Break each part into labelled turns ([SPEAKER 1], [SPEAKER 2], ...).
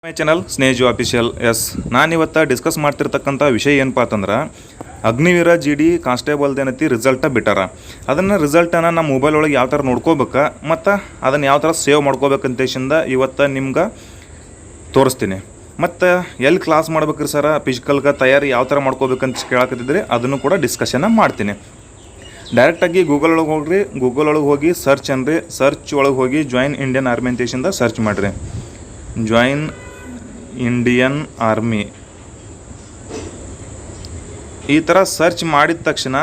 [SPEAKER 1] ಮೈ channel ಸ್ನೇಜು official. ನಾನಿವತ್ತು discuss ಮಾಡ್ತಿರ್ತಕ್ಕಂಥ ವಿಷಯ ಏನಪ್ಪ ಅಂತಂದ್ರೆ ಅಗ್ನಿವೀರ ಜಿ ಡಿ ಕಾನ್ಸ್ಟೇಬಲ್ದೇನೈತಿ ರಿಸಲ್ಟ ಬಿಟ್ಟಾರ. ಅದನ್ನು ರಿಸಲ್ಟನ್ನು ನಮ್ಮ ಮೊಬೈಲ್ ಒಳಗೆ ಯಾವ ಥರ ನೋಡ್ಕೋಬೇಕು ಮತ್ತು ಅದನ್ನು ಯಾವ ಥರ ಸೇವ್ ಮಾಡ್ಕೋಬೇಕಂತೇಶಿಂದ ಇವತ್ತು ನಿಮ್ಗೆ ತೋರಿಸ್ತೀನಿ. ಮತ್ತು ಎಲ್ಲಿ ಕ್ಲಾಸ್ ಮಾಡ್ಬೇಕ್ರಿ ಸರ ಫಿಸಿಕಲ್ಗೆ ತಯಾರಿ ಯಾವ ಥರ ಮಾಡ್ಕೋಬೇಕಂತ ಕೇಳಕತ್ತಿದ್ರಿ, ಅದನ್ನು ಕೂಡ ಡಿಸ್ಕಷನ್ನ ಮಾಡ್ತೀನಿ. ಡೈರೆಕ್ಟಾಗಿ ಗೂಗಲ್ ಒಳಗೆ ಹೋಗ್ರಿ, ಗೂಗಲ್ ಒಳಗೆ ಹೋಗಿ ಸರ್ಚ್ ಅನ್ರಿ, ಸರ್ಚ್ ಒಳಗೆ ಹೋಗಿ ಜಾಯಿನ್ ಇಂಡಿಯನ್ ಆರ್ಮಿ ಅಂತೇಶಿಂದ ಸರ್ಚ್ ಮಾಡಿರಿ. ಜಾಯಿನ್ ಇಂಡಿಯನ್ ಆರ್ಮಿ ಈ ಥರ ಸರ್ಚ್ ಮಾಡಿದ ತಕ್ಷಣ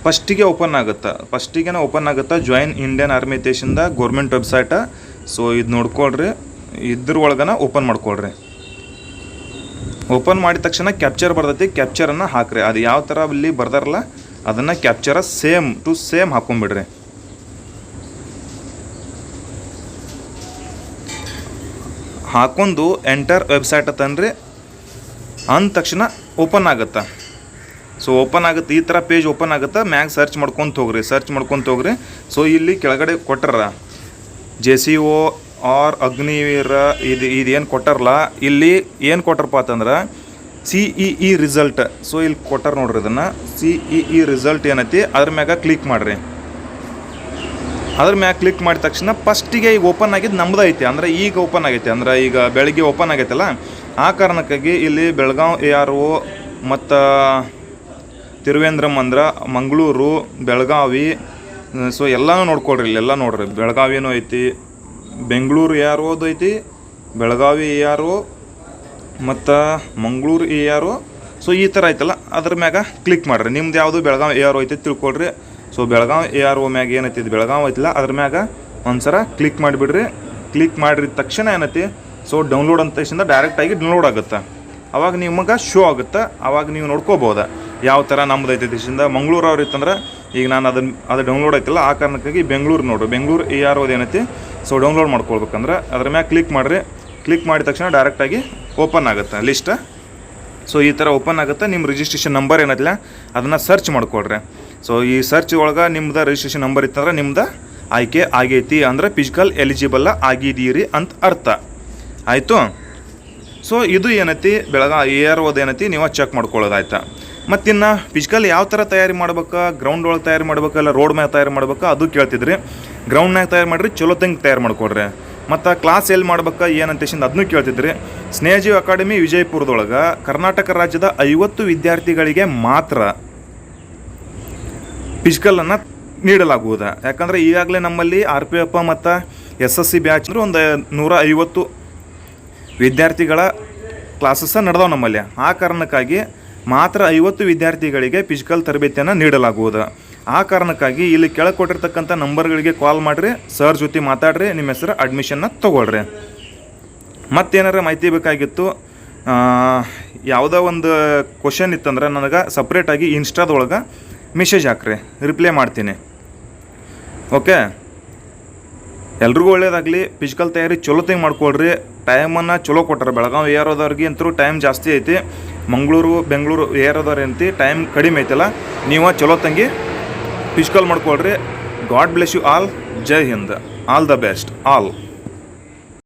[SPEAKER 1] ಫಸ್ಟಿಗೆ ಓಪನ್ ಆಗುತ್ತೆ ಜಾಯಿನ್ ಇಂಡಿಯನ್ ಆರ್ಮಿ ದೇಶದಿಂದ ಗೌರ್ಮೆಂಟ್ ವೆಬ್ಸೈಟ. ಇದು ನೋಡ್ಕೊಳ್ರಿ, ಇದ್ರ ಒಳಗನ ಓಪನ್ ಮಾಡ್ಕೊಳ್ರಿ. ಓಪನ್ ಮಾಡಿದ ತಕ್ಷಣ ಕ್ಯಾಪ್ಚರ್ ಬರ್ತೈತಿ, ಕ್ಯಾಪ್ಚರನ್ನು ಹಾಕ್ರಿ. ಅದು ಯಾವ ಥರ ಇಲ್ಲಿ ಬರ್ದಾರಲ್ಲ ಅದನ್ನು ಕ್ಯಾಪ್ಚರ ಸೇಮ್ ಟು ಸೇಮ್ ಹಾಕೊಂಡ್ಬಿಡ್ರಿ. ಹಾಕೊಂಡು ಎಂಟರ್ ವೆಬ್ಸೈಟ್ ಅಂತಂದ್ರೆ ಅಂದ ತಕ್ಷಣ ಓಪನ್ ಆಗುತ್ತೆ. ಓಪನ್ ಆಗುತ್ತೆ, ಈ ಥರ ಪೇಜ್ ಓಪನ್ ಆಗುತ್ತೆ. ಮ್ಯಾಗ ಸರ್ಚ್ ಮಾಡ್ಕೊತ ಹೋಗ್ರಿ. ಇಲ್ಲಿ ಕೆಳಗಡೆ ಕೊಟ್ಟಾರ JCO ಆರ್ ಅಗ್ನಿವೀರ ಇದೇನು ಕೊಟ್ಟಾರಲ್ಲ, ಇಲ್ಲಿ ಏನು ಕೊಟ್ಟಾರಪ್ಪ ಅಂತಂದ್ರೆ CEE ರಿಸಲ್ಟ್. ಇಲ್ಲಿ ಕೊಟ್ಟಾರ ನೋಡ್ರಿ, ಅದನ್ನು CEE ರಿಸಲ್ಟ್ ಏನೈತಿ ಅದ್ರ ಮ್ಯಾಗ ಕ್ಲಿಕ್ ಮಾಡಿರಿ. ಅದ್ರ ಮ್ಯಾಗ ಕ್ಲಿಕ್ ಮಾಡಿದ ತಕ್ಷಣ ಫಸ್ಟಿಗೆ ಈಗ ಓಪನ್ ಆಗಿದ್ದು ನಮ್ದು ಐತಿ, ಅಂದರೆ ಈಗ ಓಪನ್ ಆಗೈತೆ, ಅಂದರೆ ಈಗ ಬೆಳಗ್ಗೆ ಓಪನ್ ಆಗೈತಲ್ಲ. ಆ ಕಾರಣಕ್ಕಾಗಿ ಇಲ್ಲಿ ಬೆಳಗಾವಿ ARO ಮತ್ತು ತಿರುವೇಂದ್ರಂ ಅಂದ್ರೆ ಮಂಗಳೂರು, ಬೆಳಗಾವಿ, ಎಲ್ಲನೂ ನೋಡ್ಕೊಳ್ರಿ. ಇಲ್ಲೆಲ್ಲ ನೋಡ್ರಿ, ಬೆಳಗಾವಿನೂ ಐತಿ, ಬೆಂಗಳೂರು AROದು ಐತಿ, ಬೆಳಗಾವಿ ARO ಮತ್ತು ಮಂಗಳೂರು ARO. ಈ ಥರ ಐತಲ್ಲ, ಅದ್ರ ಮ್ಯಾಗ ಕ್ಲಿಕ್ ಮಾಡಿರಿ. ನಿಮ್ದು ಯಾವುದು ಬೆಳಗಾವಿ ARO ಐತಿ ತಿಳ್ಕೊಳ್ರಿ. ಬೆಳಗಾವಿ ARO ಮ್ಯಾಗ ಏನೈತಿ, ಬೆಳಗಾವಿ ಐತಿಲ್ಲ, ಅದ್ರ ಮ್ಯಾಗ ಒಂದ್ಸಲ ಕ್ಲಿಕ್ ಮಾಡಿಬಿಡ್ರಿ. ಕ್ಲಿಕ್ ಮಾಡಿದ ತಕ್ಷಣ ಏನೈತಿ ಡೌನ್ಲೋಡ್ ಅಂತೇಶಿಂದ ಡೈರೆಕ್ಟಾಗಿ ಡೌನ್ಲೋಡ್ ಆಗುತ್ತೆ. ಅವಾಗ ನಿಮಗೆ ಶೋ ಆಗುತ್ತೆ, ಅವಾಗ ನೀವು ನೋಡ್ಕೋಬೋದು ಯಾವ ಥರ ನಮ್ದು ಐತಿ ದೇಶದಿಂದ. ಮಂಗಳೂರು ಅವ್ರು ಇತ್ತಂದ್ರೆ ಈಗ ನಾನು ಅದು ಡೌನ್ಲೋಡ್ ಐತಿಲ್ಲ, ಆ ಕಾರಣಕ್ಕಾಗಿ ಬೆಂಗಳೂರು ನೋಡ್ರಿ, ಬೆಂಗಳೂರು ARO ಏನೈತಿ ಡೌನ್ಲೋಡ್ ಮಾಡ್ಕೊಳ್ಬೇಕಂದ್ರೆ ಅದ್ರ ಮ್ಯಾಗ ಕ್ಲಿಕ್ ಮಾಡಿರಿ. ಕ್ಲಿಕ್ ಮಾಡಿದ ತಕ್ಷಣ ಡೈರೆಕ್ಟಾಗಿ ಓಪನ್ ಆಗುತ್ತೆ ಲಿಸ್ಟ್. ಈ ಥರ ಓಪನ್ ಆಗುತ್ತೆ. ನಿಮ್ಮ ರಿಜಿಸ್ಟ್ರೇಷನ್ ನಂಬರ್ ಏನೈತಿಲ್ಲ ಅದನ್ನು ಸರ್ಚ್ ಮಾಡ್ಕೊಳ್ರಿ. ಈ ಸರ್ಚ್ ಒಳಗೆ ನಿಮ್ದು ರಿಜಿಸ್ಟ್ರೇಷನ್ ನಂಬರ್ ಇತ್ತಂದ್ರೆ ನಿಮ್ದು ಆಯ್ಕೆ ಆಗೈತಿ, ಅಂದ್ರೆ ಫಿಸಿಕಲ್ ಎಲಿಜಿಬಲ್ ಆಗಿದ್ದೀರಿ ಅಂತ ಅರ್ಥ ಆಯಿತು. ಇದು ಏನೈತಿ ಬೆಳಗಾವಿ AROದು ಏನೈತಿ ನೀವು ಚೆಕ್ ಮಾಡ್ಕೊಳ್ಳೋದಾಯ್ತಾ. ಮತ್ತಿನ್ನು ಫಿಸಿಕಲ್ ಯಾವ ಥರ ತಯಾರಿ ಮಾಡ್ಬೇಕು, ಗ್ರೌಂಡ್ ಒಳಗೆ ತಯಾರಿ ಮಾಡ್ಬೇಕು, ಇಲ್ಲ ರೋಡ್ ಮ್ಯಾಗ ತಯಾರಿ ಮಾಡ್ಬೇಕು ಅದು ಕೇಳ್ತಿದ್ರಿ. ಗ್ರೌಂಡ್ನಾಗ ತಯಾರು ಮಾಡಿರಿ, ಚಲೋ ತಂಗೆ ತಯಾರು ಮಾಡ್ಕೊಡ್ರಿ. ಮತ್ತು ಕ್ಲಾಸ್ ಎಲ್ಲಿ ಮಾಡ್ಬೇಕು ಏನಂತೇಶಿಂದ ಅದನ್ನು ಕೇಳ್ತಿದ್ರಿ. ಸ್ನೇಹಜೀವ್ ಅಕಾಡೆಮಿ ವಿಜಯಪುರದೊಳಗೆ ಕರ್ನಾಟಕ ರಾಜ್ಯದ 50 ವಿದ್ಯಾರ್ಥಿಗಳಿಗೆ ಮಾತ್ರ ಫಿಸಿಕಲನ್ನು ನೀಡಲಾಗುವುದು. ಯಾಕಂದರೆ ಈಗಾಗಲೇ ನಮ್ಮಲ್ಲಿ RPF ಮತ್ತು SSC ಬ್ಯಾಚ್ ಅಂದರೆ ಒಂದು 150 ವಿದ್ಯಾರ್ಥಿಗಳ ಕ್ಲಾಸಸ್ಸ ನಡೆದವು ನಮ್ಮಲ್ಲಿ. ಆ ಕಾರಣಕ್ಕಾಗಿ ಮಾತ್ರ 50 ವಿದ್ಯಾರ್ಥಿಗಳಿಗೆ ಫಿಸಿಕಲ್ ತರಬೇತಿಯನ್ನು ನೀಡಲಾಗುವುದು. ಆ ಕಾರಣಕ್ಕಾಗಿ ಇಲ್ಲಿ ಕೆಳಗೆ ಕೊಟ್ಟಿರ್ತಕ್ಕಂಥ ನಂಬರ್ಗಳಿಗೆ ಕಾಲ್ ಮಾಡಿರಿ, ಸರ್ ಜೊತೆ ಮಾತಾಡ್ರಿ, ನಿಮ್ಮ ಹೆಸರು ಅಡ್ಮಿಷನ್ನ ತೊಗೊಳ್ರಿ. ಮತ್ತೇನಾರ ಮಾಹಿತಿ ಬೇಕಾಗಿತ್ತು, ಯಾವುದೋ ಒಂದು ಕ್ವಶನ್ ಇತ್ತಂದ್ರೆ ನನಗೆ ಸಪ್ರೇಟಾಗಿ ಇನ್ಸ್ಟಾದೊಳಗೆ ಮೆಸೇಜ್ ಹಾಕ್ರಿ, ರಿಪ್ಲೈ ಮಾಡ್ತೀನಿ. ಓಕೆ, ಎಲ್ರಿಗೂ ಒಳ್ಳೇದಾಗಲಿ. ಫಿಸಿಕಲ್ ತಯಾರಿ ಚಲೋ ತಂಗೆ ಮಾಡ್ಕೊಳ್ರಿ. ಟೈಮನ್ನು ಚಲೋ ಕೊಟ್ಟಾರೆ. ಬೆಳಗಾವಿ AROದವ್ರಿಗೆ ಅಂತೂ ಟೈಮ್ ಜಾಸ್ತಿ ಐತಿ. ಮಂಗಳೂರು ಬೆಂಗಳೂರು AROದವ್ರು ಏನಂತಿ ಟೈಮ್ ಕಡಿಮೆ ಐತಲ್ಲ. ನೀವು ಚಲೋ ತಂಗಿ ಫಿಸಿಕಲ್ ಮಾಡ್ಕೊಳ್ರಿ. God bless you all. ಜೈ ಹಿಂದ್. All the best all.